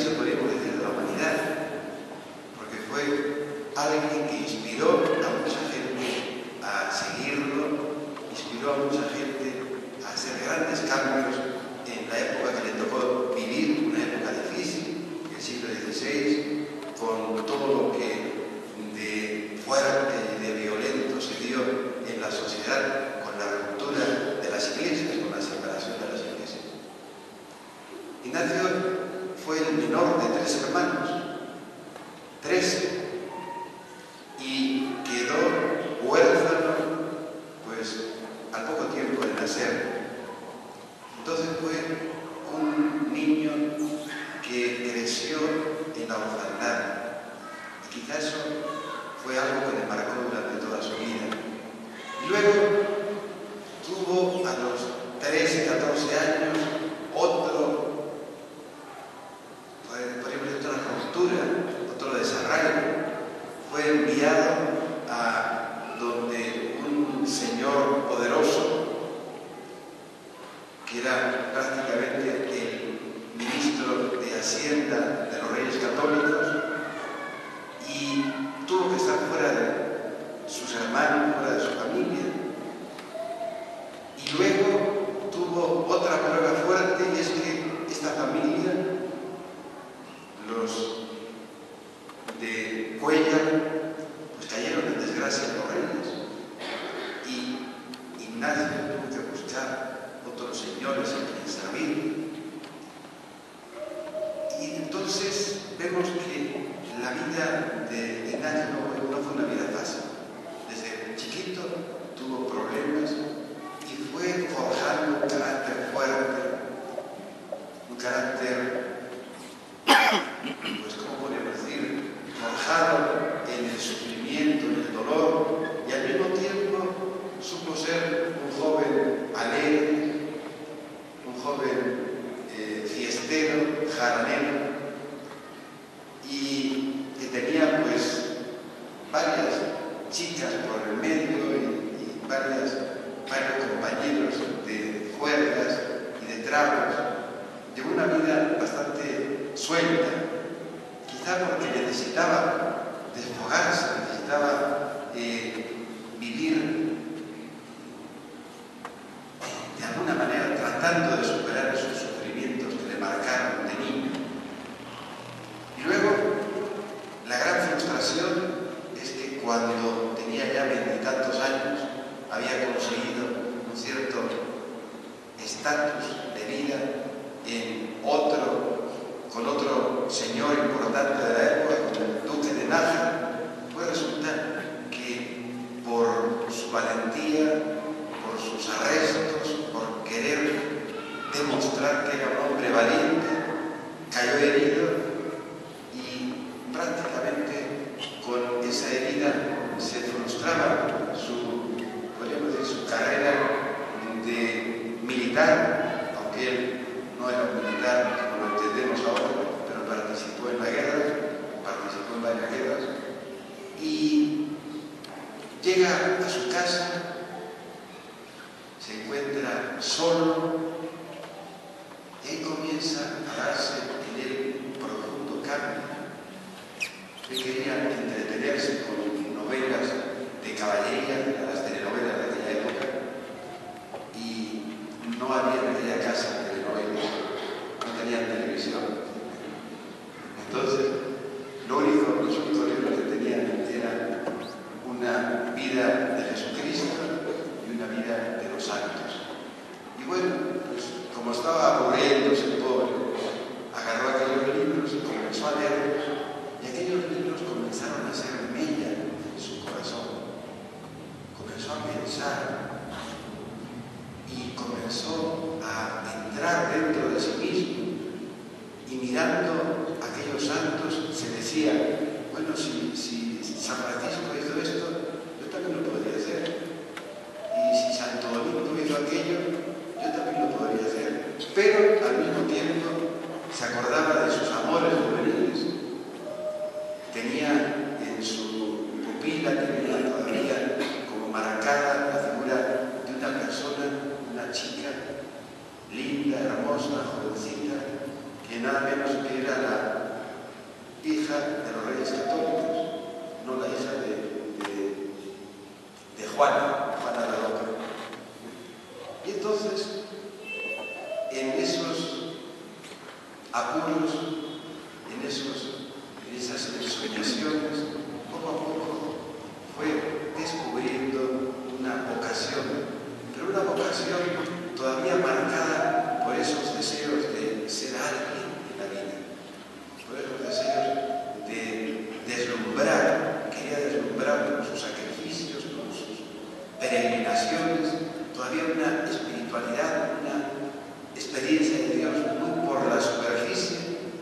eso podríamos decir de la humanidad, porque fue alguien que inspiró a mucha gente a seguirlo, inspiró a mucha gente a hacer grandes cambios en la época que le tocó vivir, una época difícil, el siglo XVI, con todo lo que de fuerte y de violento se dio en la sociedad, con la ruptura de las iglesias, con la separación de las iglesias. Ignacio fue el menor de 3 hermanos, 13, y quedó huérfano pues al poco tiempo de nacer. Entonces fue un niño que creció en la orfandad. Y quizás eso fue algo que le marcó durante toda su vida. Y luego tuvo a los 13, 14 años otra ruptura, otro desarraigo. Fue enviado a donde un señor poderoso, que era prácticamente el ministro de Hacienda de los Reyes Católicos, y tuvo que estar fuera de sus hermanos, fuera de su familia. Y luego tuvo otra prueba fuerte, y es que esta familia, los de Cuéllar, pues cayeron en desgracia en los reyes. Y Ignacio tuvo que buscar otros señores a quienes servir. Y entonces vemos que la vida de Ignacio no fue una vida fácil. Desde chiquito tuvo problemas y fue forjando un carácter fuerte, un carácter, pues ¿cómo podemos decir?, forjado en el sufrimiento, en el dolor, y al mismo tiempo supo ser un joven alegre, un joven fiestero, jardanero, y que tenía pues varias chicas por el medio y varios compañeros de juergas y de tragos. Llevó una vida bastante suelta, quizá porque necesitaba desfogarse, necesitaba vivir de alguna manera tratando de superar esos sufrimientos que le marcaron de niño. Y luego, la gran frustración es que cuando tenía ya 20 y tantos años, había conseguido un cierto estatus de vida con otro señor importante de la época, con el duque de Nájera. Pues resulta que por su valentía, por sus arrestos, por querer demostrar que era un hombre valiente, cayó herido, y prácticamente con esa herida se frustraba podríamos decir, su carrera de militar, aunque él no era un militar como lo entendemos ahora, pero participó en la guerra, participó en varias guerras, y llega a su casa, se encuentra solo, y ahí comienza a darse en él un profundo cambio. Él quería entretenerse con novelas de caballería, las telenovelas de aquella época, y no había en aquella casa telenovelas, no tenían televisión. Entonces, los únicos libros que tenían era una vida de Jesucristo y una vida de los santos. Y bueno, pues como estaba aburriéndose el pobre, agarró aquellos libros y comenzó a leerlos, y aquellos libros comenzaron a hacer mella en su corazón. Comenzó a pensar y comenzó a entrar dentro de sí mismo, y mirando a aquellos santos se decía, bueno, si San Francisco hizo esto, yo también lo podría hacer, y si Santo Domingo hizo aquello, yo también lo podría hacer. Pero al mismo tiempo se acordaba de sus amores juveniles. Tenía en su pupila, tenía todavía como marcada la figura de una persona, una chica linda, hermosa, jovencita, que nada menos que era la Juana la loca. Y entonces, en esos apuros, en esas ensoñaciones, poco a poco fue descubriendo una vocación, pero una vocación todavía marcada por esos deseos de ser alguien en la vida, por esos deseos de deslumbrar, quería deslumbrar con sus sacrificios, con sus peregrinaciones, todavía una espiritualidad, una experiencia de Dios muy por la superficie,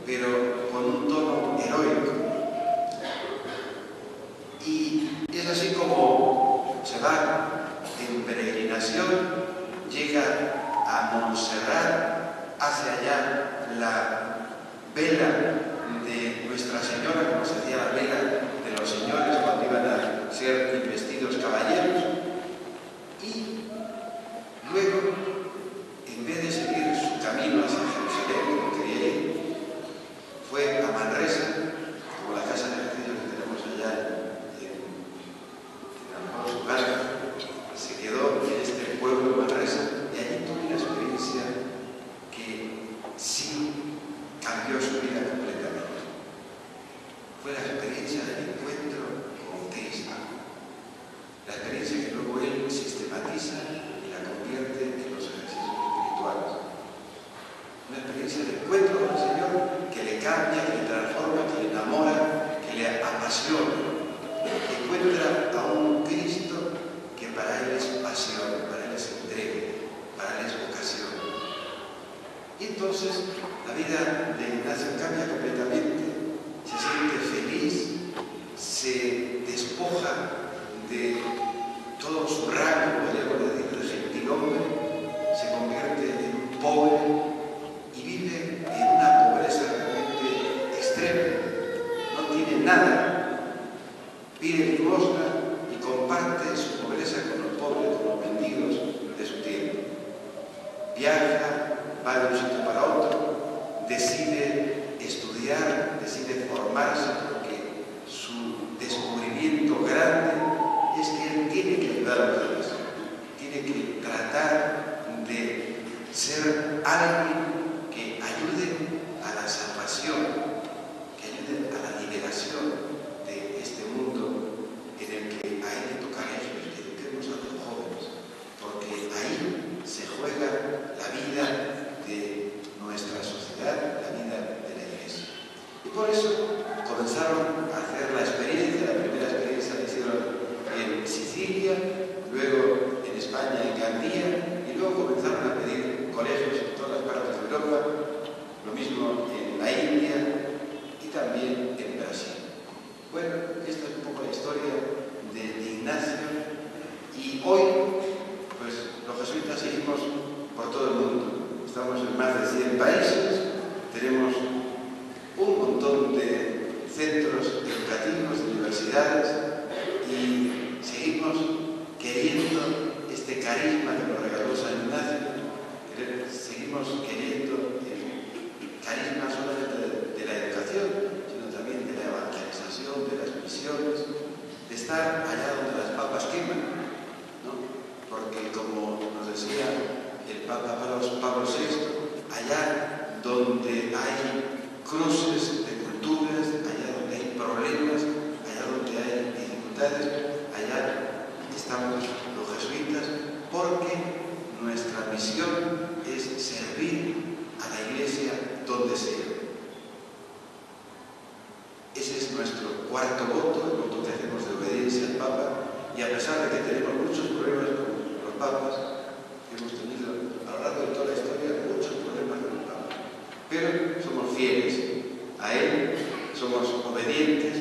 pero con un tono heroico. Y es así como se va en peregrinación, llega a Montserrat, hace allá la vela de Nuestra Señora, como se hacía la vela de los señores cuando iban a ser investidos caballeros, y luego, en vez de seguir su camino hacia Jerusalén, como quería ir, fue a Manresa, como la casa de ejercicio que tenemos allá en Alfonso Garza, se quedó en este pueblo de Manresa y allí tuvo una experiencia que sí cambió su vida completamente. Fue la experiencia del encuentro con Cristo, la experiencia que luego él sistematiza y la convierte en los ejercicios espirituales. Una experiencia de encuentro con el Señor que le cambia, que le transforma, que le enamora, que le apasiona. Encuentra a un Cristo que para él es pasión, para él es entrega, para él es vocación. Y entonces la vida de Ignacio cambia completamente. Se siente feliz, se despoja de todo su rango, podríamos decir, de gentilhombre, se convierte en un pobre y vive en una pobreza realmente extrema. No tiene nada, pide limosna y comparte su pobreza con los pobres, con los mendigos de su tiempo. Viaja, va de un sitio para otro, decide estudiar, decide formarse, porque su descubrimiento grande es que él tiene que ayudar a los demás, tiene que tratar de ser alguien que ayude a la salvación, que ayude a la liberación de este mundo en el que a él le toca a ellos, que eduquemos a los jóvenes, porque ahí se juega la vida de nuestra sociedad, la vida de la Iglesia. Y por eso comenzaron a hacer la experiencia, la primera experiencia la hicieron en Sicilia, luego en España, en Gandía, y luego comenzaron a pedir colegios en todas las partes de Europa, lo mismo en la India y también en Brasil. Bueno, esta es un poco la historia de Ignacio, y hoy, pues los jesuitas seguimos por todo el mundo. Estamos en más de 100 países, tenemos un montón de centros educativos, de universidades, y seguimos queriendo este carisma que nos regaló San Ignacio, seguimos queriendo el carisma solamente de la educación, sino también de la evangelización, de las misiones, de estar allá donde las papas queman, ¿no? Porque como nos decía el Papa Pablo VI, allá donde hay cruces de culturas, allá donde hay problemas, allá donde hay dificultades, allá estamos los jesuitas, porque nuestra misión es servir a la Iglesia donde sea. Ese es nuestro cuarto voto, el voto que hacemos de obediencia al Papa, y a pesar de que tenemos muchos problemas con los papas, hemos tenido a lo largo de toda la historia muchos problemas con el Papa, pero somos fieles a él, somos obedientes